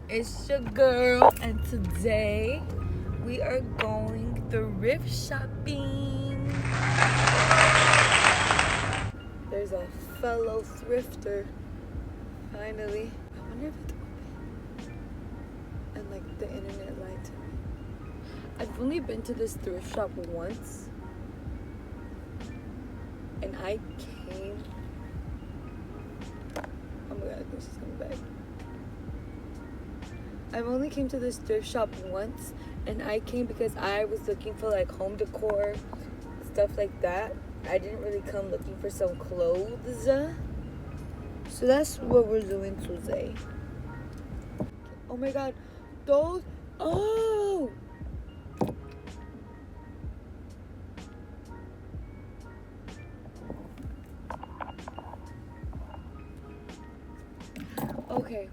It's your girl, and today we are going thrift shopping. There's a fellow thrifter, finally. I wonder if it's open. And like the internet lied to me. I've only been to this thrift shop once, and I came. Oh my god, I think she's coming back. I've only came to this thrift shop once, and I came because I was looking for like home decor, stuff like that. I didn't really come looking for some clothes. So that's what we're doing today. Oh my god, those, oh! Okay.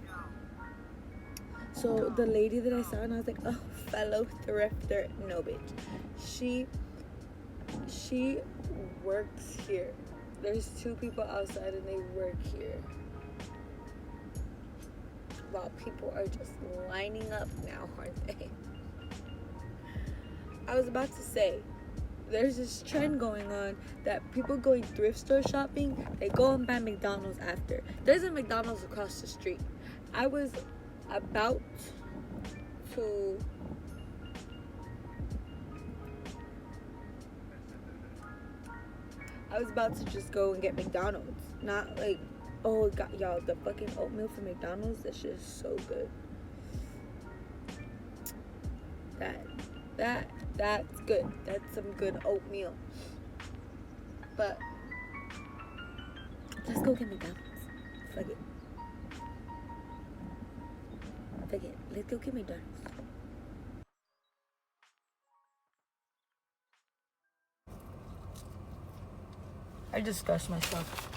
So the lady that I saw, and I was like, oh, fellow thrifter. No, bitch. She works here. There's two people outside and they work here. Wow, people are just lining up now, aren't they? I was about to say, there's this trend going on that people going thrift store shopping, they go and buy McDonald's after. There's a McDonald's across the street. I was about to just go and get McDonald's. Not like, oh god, y'all, the fucking oatmeal from McDonald's, that shit is so good. That's good. That's some good oatmeal. But let's go get McDonald's. Fuck it. Let's go get McDonald's. I just scratched myself.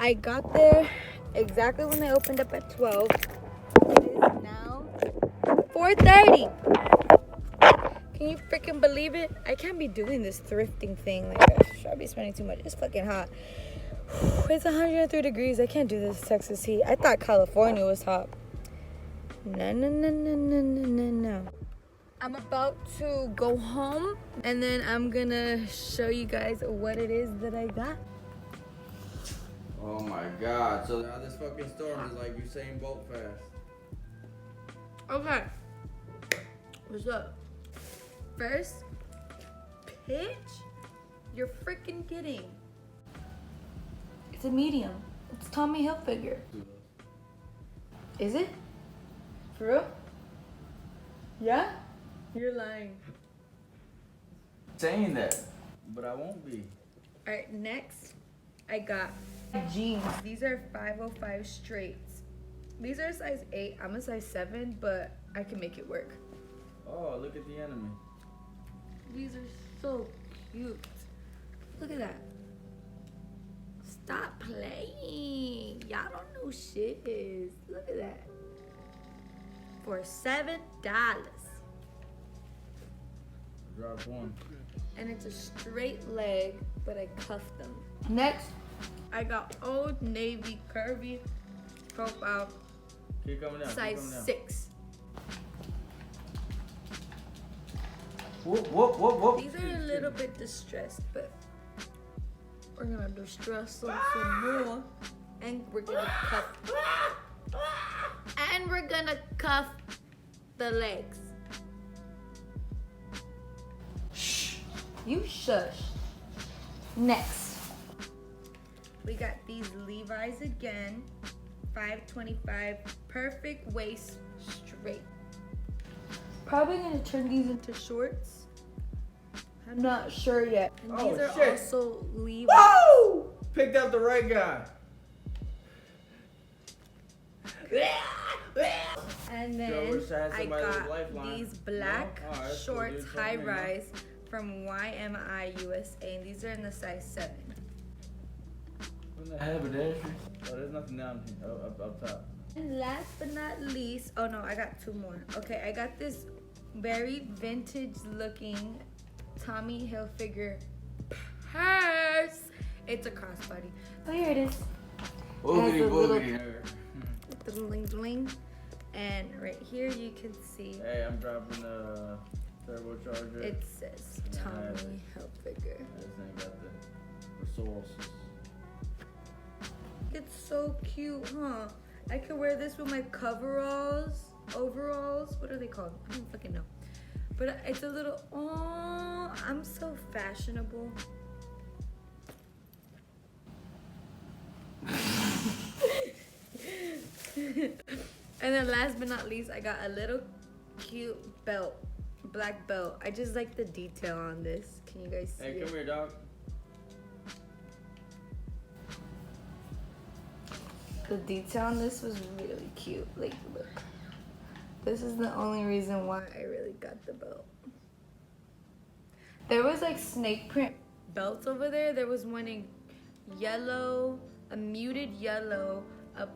I got there exactly when they opened up at 12. It is now 4:30. Can you freaking believe it? I can't be doing this thrifting thing. Like, I should be spending too much. It's fucking hot. It's 103 degrees. I can't do this Texas heat. I thought California was hot. No. I'm about to go home, and then I'm gonna show you guys what it is that I got. Oh my god, so now this fucking storm is like Usain Bolt fast. Okay. What's up? First pitch? You're freaking kidding. It's a medium. It's Tommy Hilfiger. Is it? For real? Yeah? You're lying. Saying that, but I won't be. Alright, next I got jeans. These are 505 straights. These are size 8. I'm a size 7, but I can make it work. Oh, look at the enemy. These are so cute. Look at that. Stop playing. Y'all don't know shit. Look at that. For $7. Drop one. And it's a straight leg, but I cuffed them. Next, I got Old Navy curvy profile, Keep coming down. size keep coming down. 6. Whoop, whoop, whoop, whoop. These are a little bit distressed, but we're gonna distress them some more, and we're gonna cuff. And we're gonna cuff the legs. Shh, you shush. Next, we got these Levi's again, 525, perfect waist straight. Probably gonna turn these into shorts. I'm not sure yet. And Oh, these are shit. also Levi's. Whoa! Picked out the right guy. And Yo, then wish I had I somebody with got Lifeline. these black No? Alright, so shorts, dude, high something, no? rise from YMI USA. And these are in the size 7. What's the haberdashery? Oh, there's nothing down here. Up top. And last but not least, oh no, I got 2 more. Okay, I got this very vintage looking Tommy Hilfiger purse. It's a crossbody. Oh, here it is. Boogity, a little- boogity. Bling bling. And right here you can see Hey, I'm dropping the turbocharger. it says Tommy Hilfiger. This ain't got the resources. It's so cute, huh? I could wear this with my coveralls, overalls. What are they called? I don't fucking know. But it's a little, oh, I'm so fashionable. And then last but not least, I got a little cute belt, black belt. I just like the detail on this. Can you guys see Hey, it? come here, dog. The detail on this was really cute. Like, look. This is the only reason why I really got the belt. There was like snake print belts over there. There was one in yellow, a muted yellow, a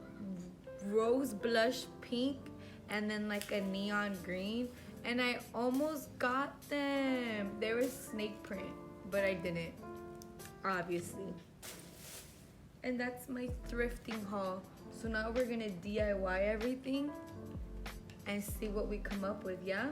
rose blush pink, and then like a neon green. And I almost got them. They were snake print, but I didn't, obviously. And that's my thrifting haul. So now we're gonna DIY everything and see what we come up with, yeah?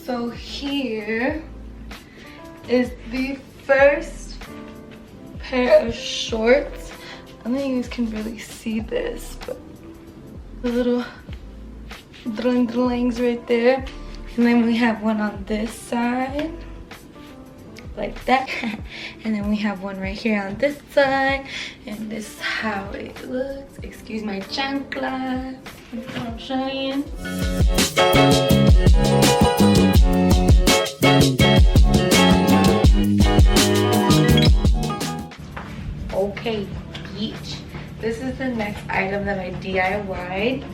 So here is the first pair of shorts. I don't think you guys can really see this, but the little dling-dlings right there. And then we have one on this side, like that. And then we have one right here on this side. And this is how it looks. Excuse my chancla. You know what I'm saying? Okay, beach. This is the next item that I DIY'd.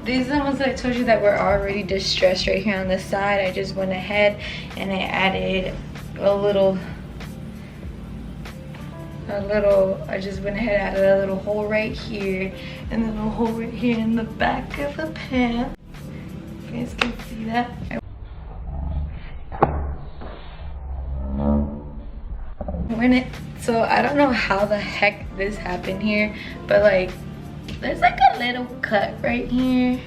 These are the ones that I told you that were already distressed right here on the side. I just went ahead and I added I just went ahead and added a little hole right here and then a hole right here in the back of the pant. You guys can see that. So I don't know how the heck this happened here, but like there's like a little cut right here,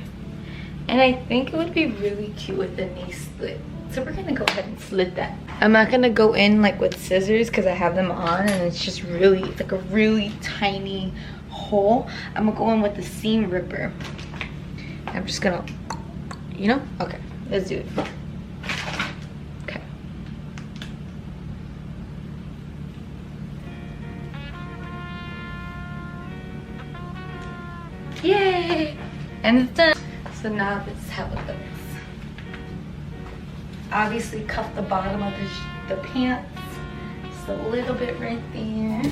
and I think it would be really cute with the knee slit. So we're gonna go ahead and slit that. I'm not gonna go in like with scissors because I have them on and it's just really, it's like a really tiny hole. I'm gonna go in with the seam ripper. I'm just gonna, you know, okay, let's do it. Okay. Yay! And it's done. So now this is how it looks. Obviously cuff the bottom of the pants. Just a little bit right there.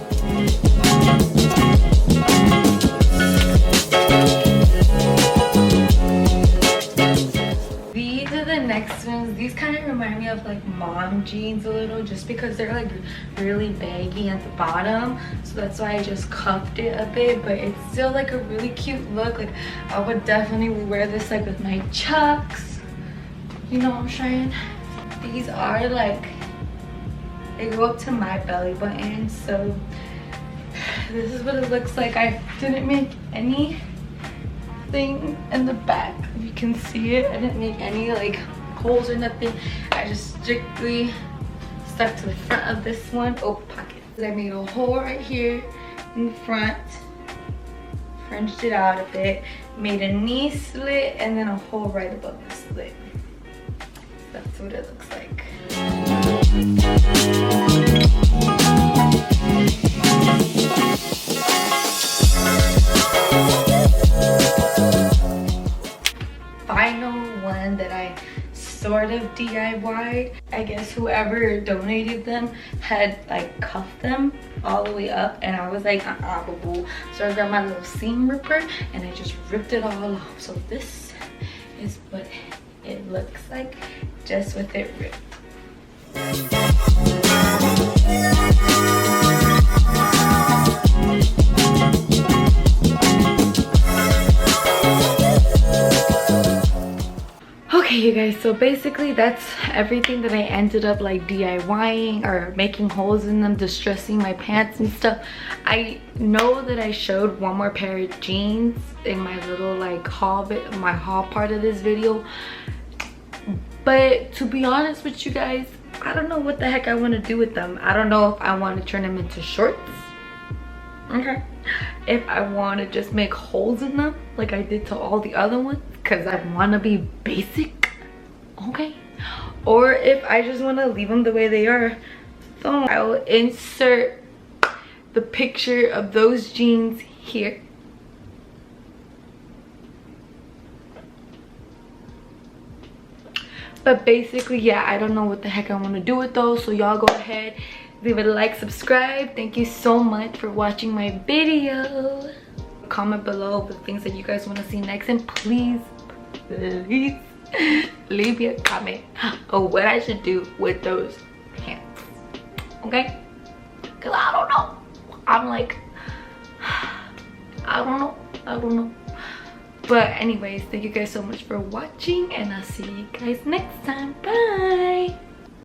These are the next ones. These kind of remind me of like mom jeans a little, just because they're like really baggy at the bottom. So that's why I just cuffed it a bit, but it's still like a really cute look. Like I would definitely wear this like with my chucks. You know what I'm saying? These are like, they go up to my belly button. So this is what it looks like. I didn't make anything in the back. If you can see it, I didn't make any like holes or nothing. I just strictly stuck to the front of this one. Oh, pocket. I made a hole right here in the front, fringed it out a bit, made a knee slit, and then a hole right above the slit. That's what it looks like. Final one that I sort of DIY'd. I guess whoever donated them had like cuffed them all the way up, and I was like, boo. So I grabbed my little seam ripper and I just ripped it all off. So this is what it looks like, just with it ripped. Okay, you guys, so basically that's everything that I ended up like DIYing or making holes in them, distressing my pants and stuff. I know that I showed one more pair of jeans in my little like haul bit, my haul part of this video, but to be honest with you guys, I don't know what the heck I want to do with them. I don't know if I want to turn them into shorts, okay, if I want to just make holes in them like I did to all the other ones because I want to be basic, okay, or if I just want to leave them the way they are. So I will insert the picture of those jeans here. But basically, yeah, I don't know what the heck I want to do with those. So y'all go ahead, leave a like, subscribe. Thank you so much for watching my video. Comment below the things that you guys want to see next, and please leave me a comment on what I should do with those pants, okay? Because I don't know. I'm like, I don't know. But anyways, thank you guys so much for watching, and I'll see you guys next time. Bye.